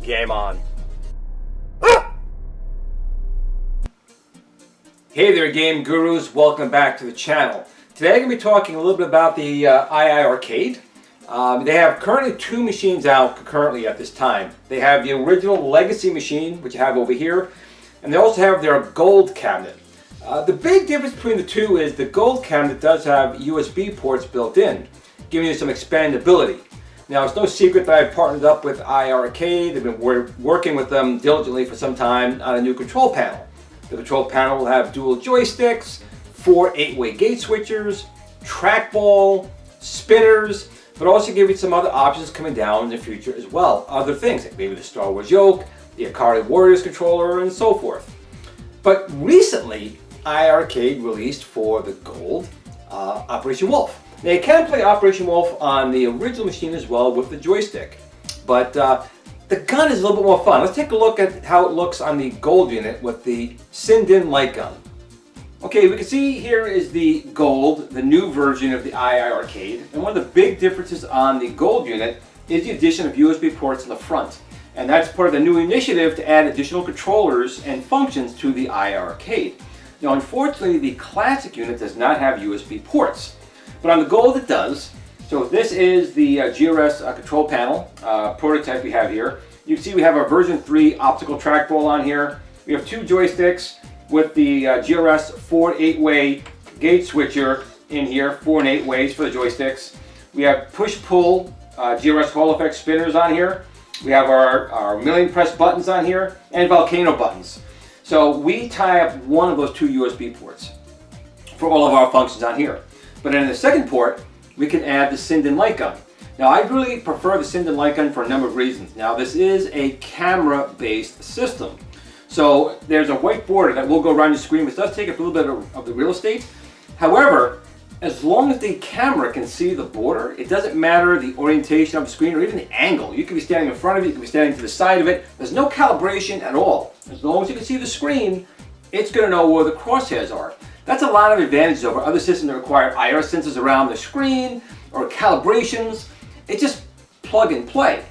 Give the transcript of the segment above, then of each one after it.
Game on. Hey there, game gurus. Welcome back to the channel. Today I'm going to be talking a little bit about the iiRcade. They have currently two machines out concurrently at this time. They have the original legacy machine, which you have over here, and they also have their gold cabinet. The big difference between the two is the gold cabinet does have USB ports built in, giving you some expandability. Now, it's no secret that I've partnered up with iiRcade. They've been working with them diligently for some time on a new control panel. The control panel will have dual joysticks, 4 8-way gate switchers, trackball, spinners, but also give you some other options coming down in the future as well. Other things, like maybe the Star Wars yoke, the iiRcade Warriors controller, and so forth. But recently, iiRcade released for the gold Operation Wolf. Now, you can play Operation Wolf on the original machine as well with the joystick, but the gun is a little bit more fun. Let's take a look at how it looks on the gold unit with the Sinden light gun. Okay, we can see here is the gold, the new version of the iiRcade, and one of the big differences on the gold unit is the addition of USB ports in the front, and that's part of the new initiative to add additional controllers and functions to the iiRcade. Now, unfortunately, the classic unit does not have USB ports. But on the gold it does. So this is the GRS control panel prototype we have here. You can see we have our version 3 optical trackball on here. We have two joysticks with the GRS 4 8-way gate switcher in here, 4 and 8 ways for the joysticks. We have push-pull GRS Hall effect spinners on here. We have our million press buttons on here and volcano buttons. So we tie up one of those two USB ports for all of our functions on here. But then in the second port, we can add the Sinden light gun. Now, I really prefer the Sinden light gun for a number of reasons. Now, this is a camera-based system. So there's a white border that will go around your screen, which does take up a little bit of the real estate. However, as long as the camera can see the border, it doesn't matter the orientation of the screen or even the angle. You can be standing in front of it, you can be standing to the side of it. There's no calibration at all. As long as you can see the screen, it's going to know where the crosshairs are. That's a lot of advantages over other systems that require IR sensors around the screen or calibrations. It's just plug and play.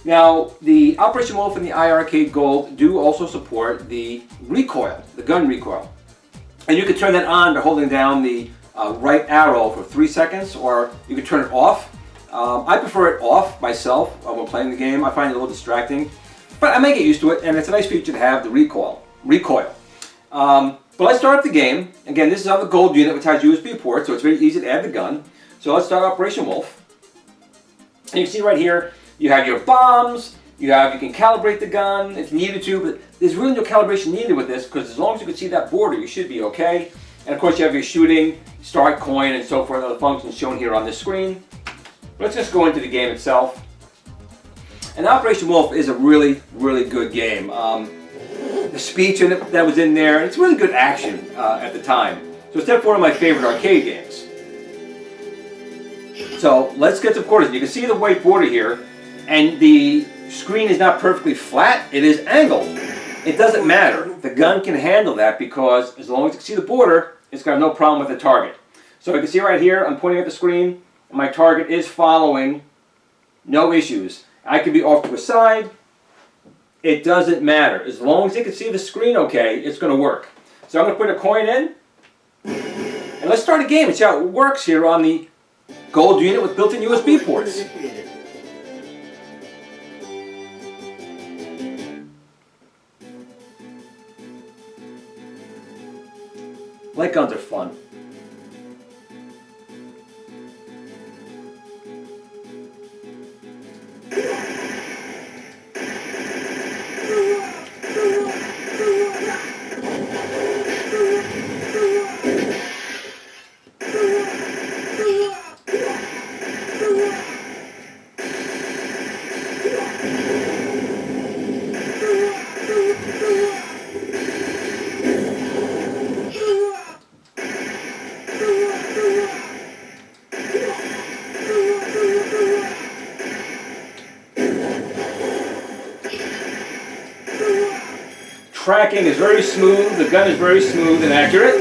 Now, the Operation Wolf and the iiRcade Gold do also support the recoil, the gun recoil. And you can turn that on by holding down the right arrow for 3 seconds, or you can turn it off. I prefer it off myself when playing the game. I find it a little distracting, but I may get used to it, and it's a nice feature to have the recoil. But let's start up the game. Again, this is on the gold unit, which has USB ports, so it's very easy to add the gun. So let's start Operation Wolf. And you can see right here, you have your bombs, you can calibrate the gun if needed to, but there's really no calibration needed with this, because as long as you can see that border, you should be okay. And of course, you have your shooting, start coin, and so forth, other functions shown here on this screen. Let's just go into the game itself. And Operation Wolf is a really, really good game. The speech that was in there, it's really good action at the time. So it's definitely one of my favorite arcade games. So let's get some quarters. You can see the white border here, and the screen is not perfectly flat, it is angled. It doesn't matter. The gun can handle that because as long as you can see the border, it's got no problem with the target. So you can see right here, I'm pointing at the screen, and my target is following, no issues. I can be off to a side. It doesn't matter. As long as you can see the screen okay, it's going to work. So I'm going to put a coin in. And let's start a game and see how it works here on the gold unit with built-in USB ports. Light guns are fun. Tracking is very smooth, the gun is very smooth and accurate.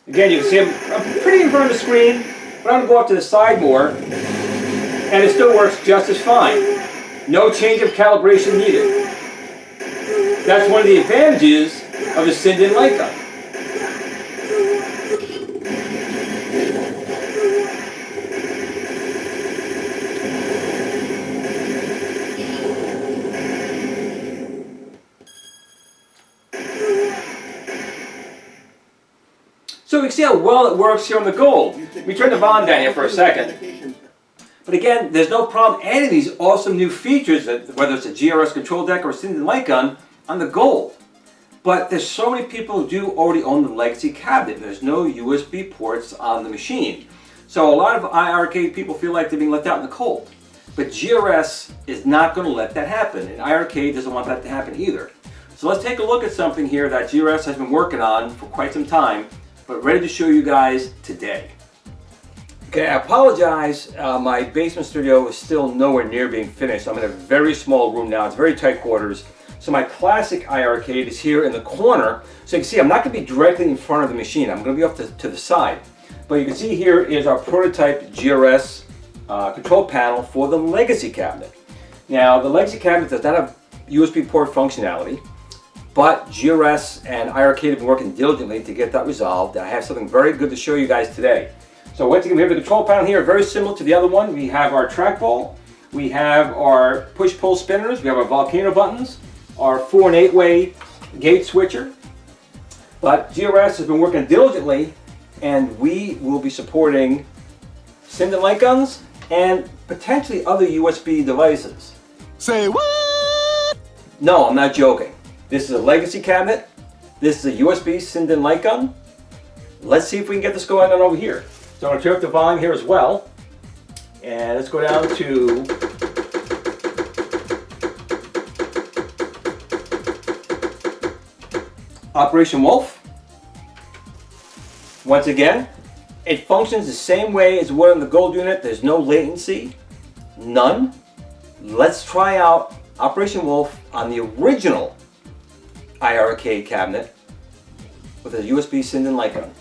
Again, you can see I'm pretty in front of the screen, But I'm going to go up to the side more, and it still works just as fine. No change of calibration needed. That's one of the advantages of the Sinden light gun. So we can see how well it works here on the gold. Let me turn the volume down here for a second. But again, there's no problem adding these awesome new features, whether it's a GRS control deck or a Sinden light gun, on the gold. But there's so many people who do already own the legacy cabinet. There's no USB ports on the machine. So a lot of iiRcade people feel like they're being left out in the cold. But GRS is not going to let that happen, and iiRcade doesn't want that to happen either. So let's take a look at something here that GRS has been working on for quite some time, but ready to show you guys today. Okay, I apologize, my basement studio is still nowhere near being finished. I'm in a very small room now, it's very tight quarters. So my classic iiRcade is here in the corner. So you can see I'm not going to be directly in front of the machine, I'm going to be off to the side. But you can see here is our prototype GRS control panel for the legacy cabinet. Now the legacy cabinet does not have USB port functionality, but GRS and iiRcade have been working diligently to get that resolved. And I have something very good to show you guys today. So once again, we have the control panel here, very similar to the other one. We have our trackball, we have our push-pull spinners, we have our volcano buttons, our 4- and 8-way gate switcher. But GRS has been working diligently, and we will be supporting Sinden light guns and potentially other USB devices. Say what? No, I'm not joking. This is a legacy cabinet. This is a USB Sinden light gun. Let's see if we can get this going on over here. So I'm going to turn up the volume here as well. And let's go down to Operation Wolf. Once again, it functions the same way as what on the gold unit. There's no latency, none. Let's try out Operation Wolf on the original iiRcade cabinet with a USB Sinden light gun.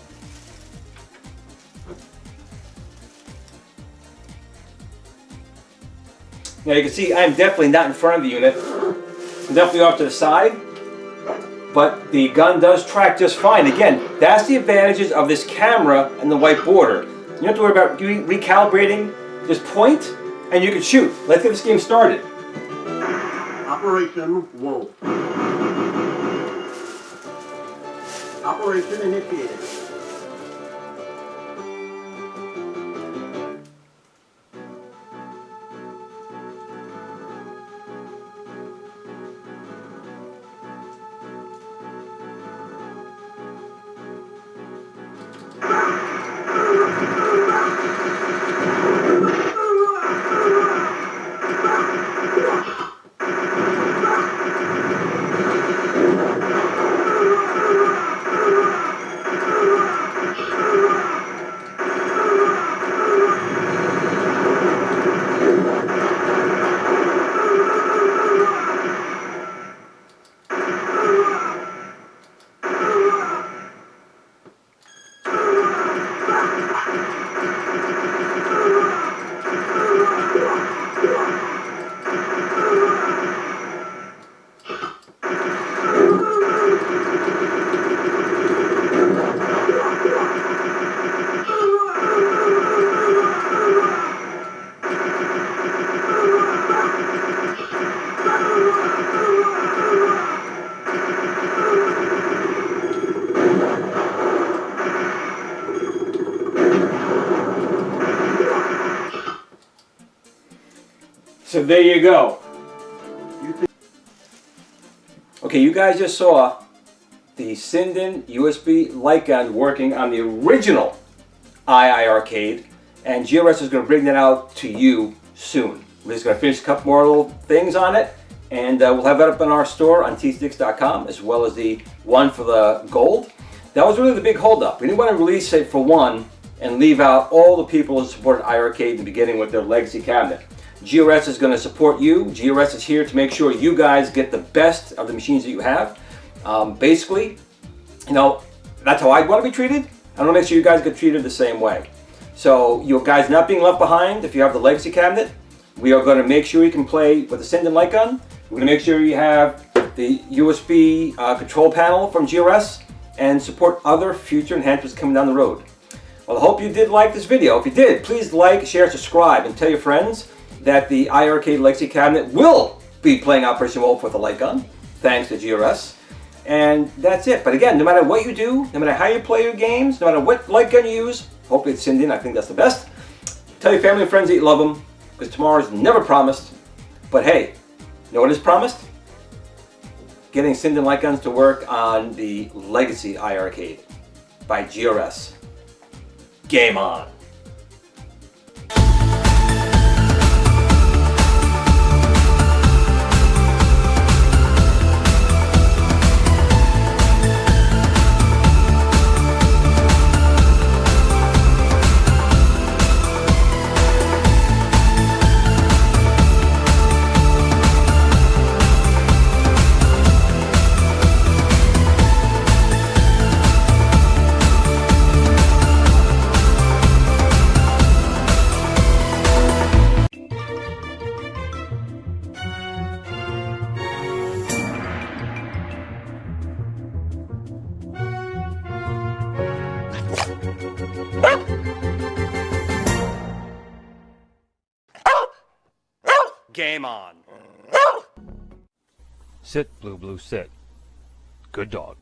Now you can see I'm definitely not in front of the unit. I'm definitely off to the side, but the gun does track just fine. Again, that's the advantages of this camera and the white border. You don't have to worry about recalibrating. Just point and you can shoot. Let's get this game started. Operation Wolf. Operation initiated. So there you go. Okay, you guys just saw the Sinden USB light gun working on the original iiRcade, and GRS is going to bring that out to you soon. We're just going to finish a couple more little things on it, and we'll have that up in our store on tsticks.com, as well as the one for the gold. That was really the big holdup. We didn't want to release it for one and leave out all the people who supported iiRcade in the beginning with their legacy cabinet. GRS is going to support you. GRS is here to make sure you guys get the best of the machines that you have. Basically, you know, that's how I want to be treated. I want to make sure you guys get treated the same way. So you guys not being left behind if you have the legacy cabinet. We are going to make sure you can play with the Sinden light gun. We're going to make sure you have the USB control panel from GRS and support other future enhancements coming down the road. Well, I hope you did like this video. If you did, please like, share, subscribe, and tell your friends that the iiRcade legacy cabinet will be playing Operation Wolf with a light gun, thanks to GRS. And that's it. But again, no matter what you do, no matter how you play your games, no matter what light gun you use, hopefully it's Sinden, I think that's the best. Tell your family and friends that you love them, because tomorrow's never promised. But hey, you know what is promised? Getting Sinden light guns to work on the legacy iiRcade by GRS. Game on! Game on. Sit, Blue Blue, sit. Good dog.